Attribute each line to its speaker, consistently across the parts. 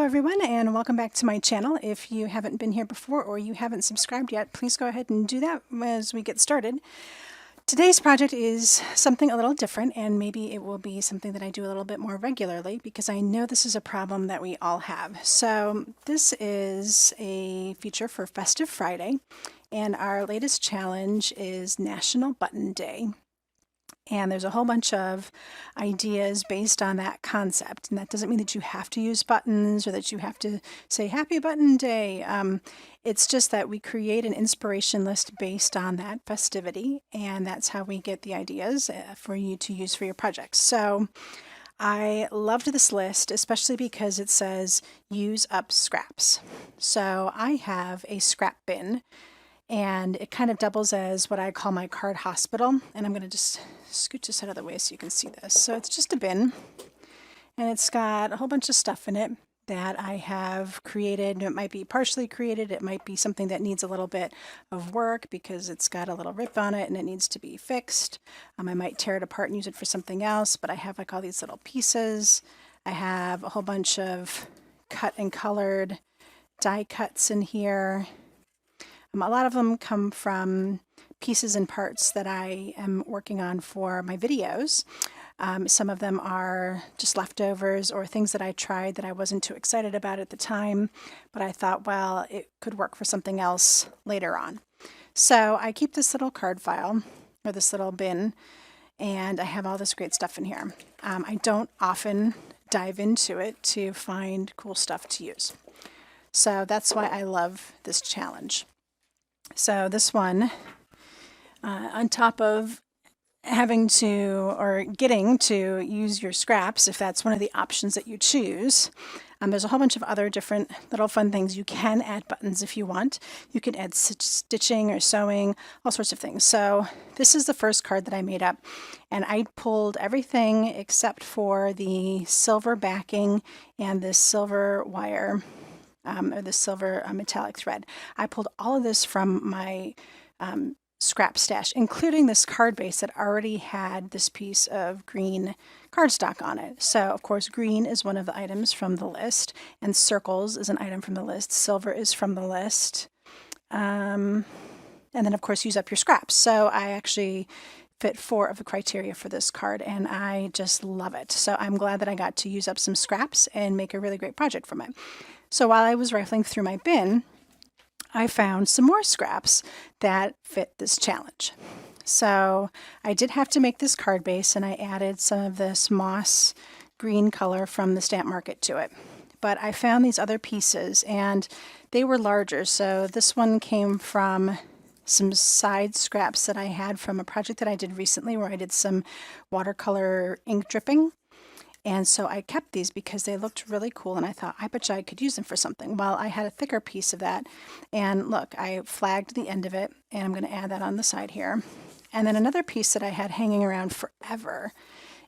Speaker 1: everyone, and welcome back to my channel. If you haven't been here before or you haven't subscribed yet, please go ahead and do that as we get started. Today's project is something a little different, and maybe it will be something that I do a little bit more regularly because I know this is a problem that we all have. So this is a feature for Festive Friday, and our latest challenge is National Button Day. And there's a whole bunch of ideas based on that concept. And that doesn't mean that you have to use buttons or that you have to say Happy Button Day. It's just that we create an inspiration list based on that festivity. And that's how we get the ideas for you to use for your projects. So I loved this list, especially because it says use up scraps. So I have a scrap bin, and it kind of doubles as what I call my card hospital. And I'm going to just scoot this out of the way so you can see this. So it's just a bin, and it's got a whole bunch of stuff in it that I have created. It might be partially created. It might be something that needs a little bit of work because it's got a little rip on it and it needs to be fixed. I might tear it apart and use it for something else, but I have like all these little pieces. I have a whole bunch of cut and colored die cuts in here. A lot of them come from pieces and parts that I am working on for my videos. Some of them are just leftovers or things that I tried that I wasn't too excited about at the time, but I thought, well, it could work for something else later on. So I keep this little card file, or this little bin, and I have all this great stuff in here. I don't often dive into it to find cool stuff to use. So that's why I love this challenge. So this one, on top of having to or getting to use your scraps, if that's one of the options that you choose, there's a whole bunch of other different little fun things. You can add buttons if you want. You can add stitching or sewing, all sorts of things. So this is the first card that I made up, and I pulled everything except for the silver backing and this silver wire. Or the silver metallic thread. I pulled all of this from my scrap stash, including this card base that already had this piece of green cardstock on it. So, of course, green is one of the items from the list, and circles is an item from the list. Silver is from the list. And then, of course, use up your scraps. So I actually fit 4 of the criteria for this card, and I just love it. So I'm glad that I got to use up some scraps and make a really great project from it. So while I was rifling through my bin, I found some more scraps that fit this challenge. So I did have to make this card base, and I added some of this moss green color from the stamp market to it. But I found these other pieces, and they were larger. So this one came from some side scraps that I had from a project that I did recently where I did some watercolor ink dripping. And so I kept these because they looked really cool, and I thought, I bet you I could use them for something. Well, I had a thicker piece of that, and look, I flagged the end of it, and I'm going to add that on the side here. And then another piece that I had hanging around forever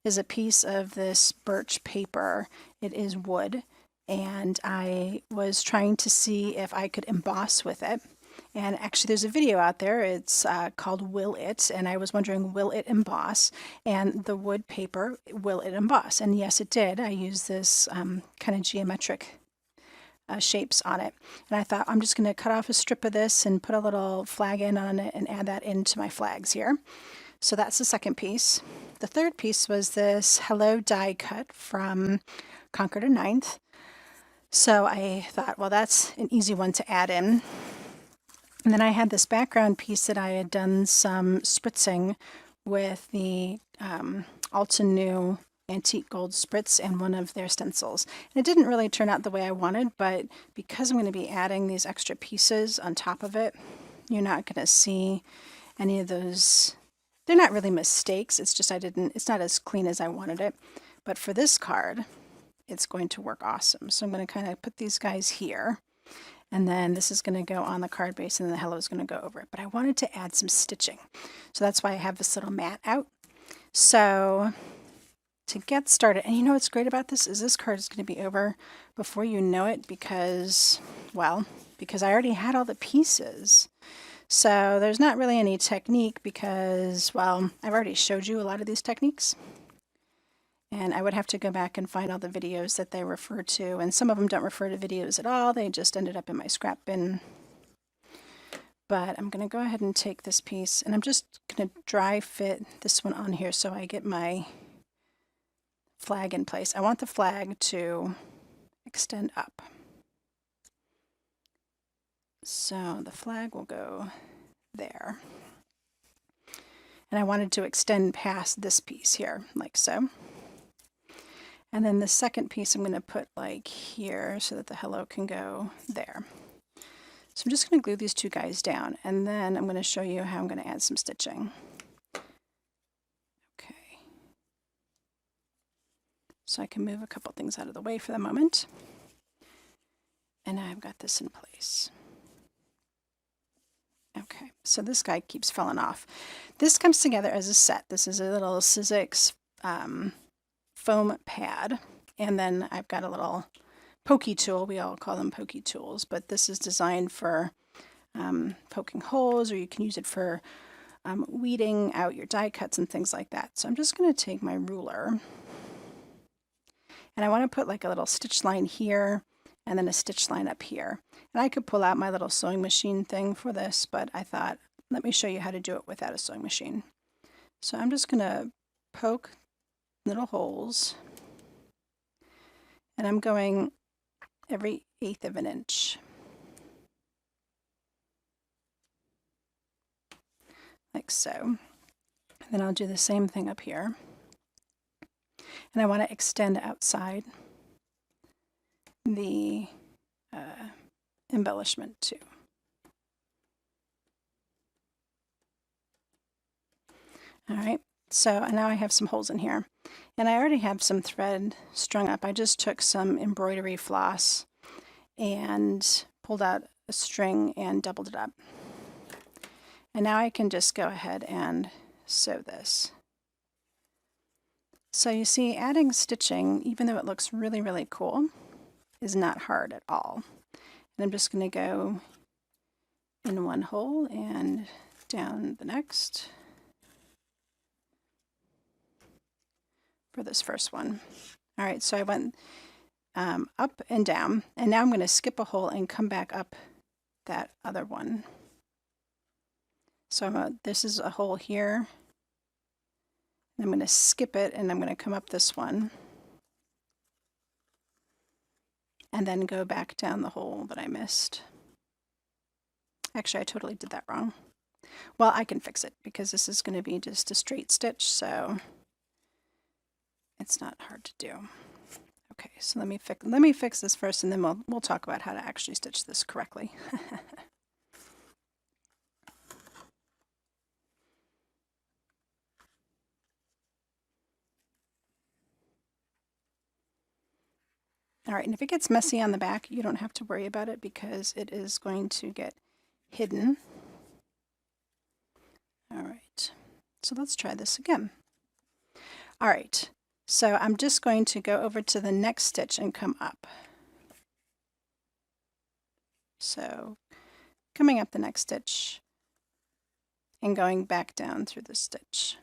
Speaker 1: is a piece of this birch paper. It is wood, and I was trying to see if I could emboss with it. And actually, there's a video out there. It's called Will It? And I was wondering, will it emboss? And the wood paper, will it emboss? And yes, it did. I used this kind of geometric shapes on it. And I thought, I'm just going to cut off a strip of this and put a little flag in on it and add that into my flags here. So that's the second piece. The third piece was this Hello die cut from Concord and Ninth. So I thought, well, that's an easy one to add in. And then I had this background piece that I had done some spritzing with the altenew antique gold spritz and one of their stencils. And it didn't really turn out the way I wanted, but because I'm going to be adding these extra pieces on top of it, you're not going to see any of those. They're not really mistakes. It's just it's not as clean as I wanted it. But for this card, it's going to work awesome. So I'm going to kind of put these guys here. And then this is going to go on the card base, and then the hello is going to go over it. But I wanted to add some stitching. So that's why I have this little mat out. So to get started, and you know what's great about this is this card is going to be over before you know it because I already had all the pieces. So there's not really any technique because, well, I've already showed you a lot of these techniques. And I would have to go back and find all the videos that they refer to, and some of them don't refer to videos at all. They just ended up in my scrap bin. But I'm going to go ahead and take this piece, and I'm just going to dry fit this one on here so I get my flag in place. I want the flag to extend up. So the flag will go there. And I wanted to extend past this piece here, like so. And then the second piece I'm going to put like here so that the hello can go there. So I'm just going to glue these two guys down, and then I'm going to show you how I'm going to add some stitching. Okay. So I can move a couple things out of the way for the moment. And I've got this in place. Okay, so this guy keeps falling off. This comes together as a set. This is a little Sizzix foam pad, and then I've got a little pokey tool. We all call them pokey tools, but this is designed for poking holes, or you can use it for weeding out your die cuts and things like that. So I'm just going to take my ruler, and I want to put like a little stitch line here and then a stitch line up here. And I could pull out my little sewing machine thing for this, but I thought, let me show you how to do it without a sewing machine. So I'm just going to poke little holes, and I'm going every 1/8 of an inch. Like so. And then I'll do the same thing up here. And I want to extend outside the embellishment too. All right, so now I have some holes in here. And I already have some thread strung up. I just took some embroidery floss and pulled out a string and doubled it up. And now I can just go ahead and sew this. So you see, adding stitching, even though it looks really, really cool, is not hard at all. And I'm just going to go in one hole and down the next for this first one. All right, so I went up and down, and now I'm going to skip a hole and come back up that other one. So this is a hole here, and I'm going to skip it, and I'm going to come up this one, and then go back down the hole that I missed. Actually, I totally did that wrong. Well, I can fix it because this is going to be just a straight stitch, so it's not hard to do. Okay, so let me fix this first, and then we'll talk about how to actually stitch this correctly. All right, and if it gets messy on the back, you don't have to worry about it because it is going to get hidden. All right, so let's try this again. All right, so I'm just going to go over to the next stitch and come up. So coming up the next stitch and going back down through the stitch.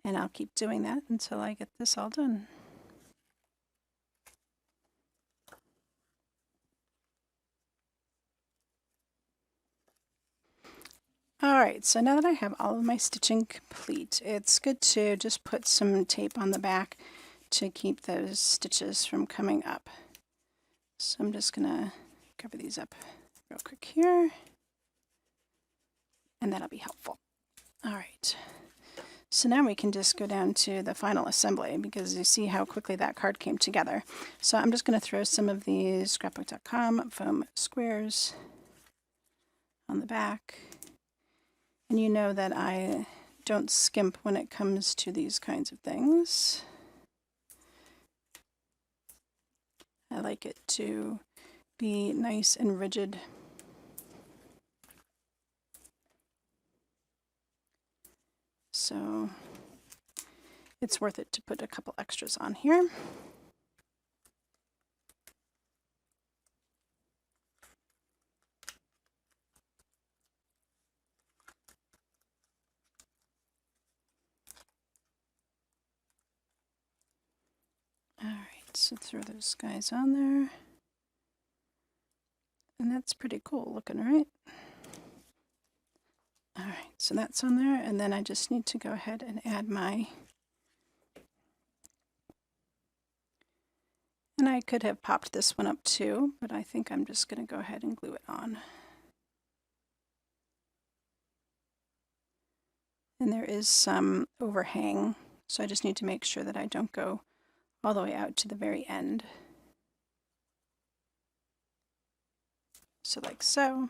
Speaker 1: And I'll keep doing that until I get this all done. All right, so now that I have all of my stitching complete, it's good to just put some tape on the back to keep those stitches from coming up. So I'm just gonna cover these up real quick here, and that'll be helpful. All right. So now we can just go down to the final assembly because you see how quickly that card came together. So I'm just going to throw some of these scrapbook.com foam squares on the back. And you know that I don't skimp when it comes to these kinds of things. I like it to be nice and rigid. So it's worth it to put a couple extras on here. So throw those guys on there. And that's pretty cool looking, right? All right, so that's on there, and then I just need to go ahead and add my, and I could have popped this one up too, but I think I'm just going to go ahead and glue it on. And there is some overhang, so I just need to make sure that I don't go all the way out to the very end. So like so.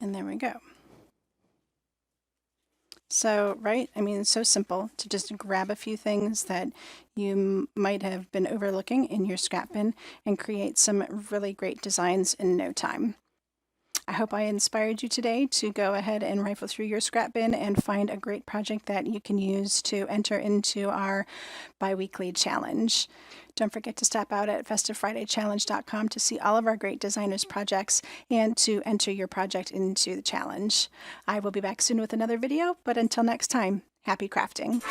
Speaker 1: And there we go. So, right, I mean, it's so simple to just grab a few things that you might have been overlooking in your scrap bin and create some really great designs in no time. I hope I inspired you today to go ahead and rifle through your scrap bin and find a great project that you can use to enter into our bi-weekly challenge. Don't forget to stop out at festivefridaychallenge.com to see all of our great designers projects and to enter your project into the challenge. I will be back soon with another video, but until next time, happy crafting.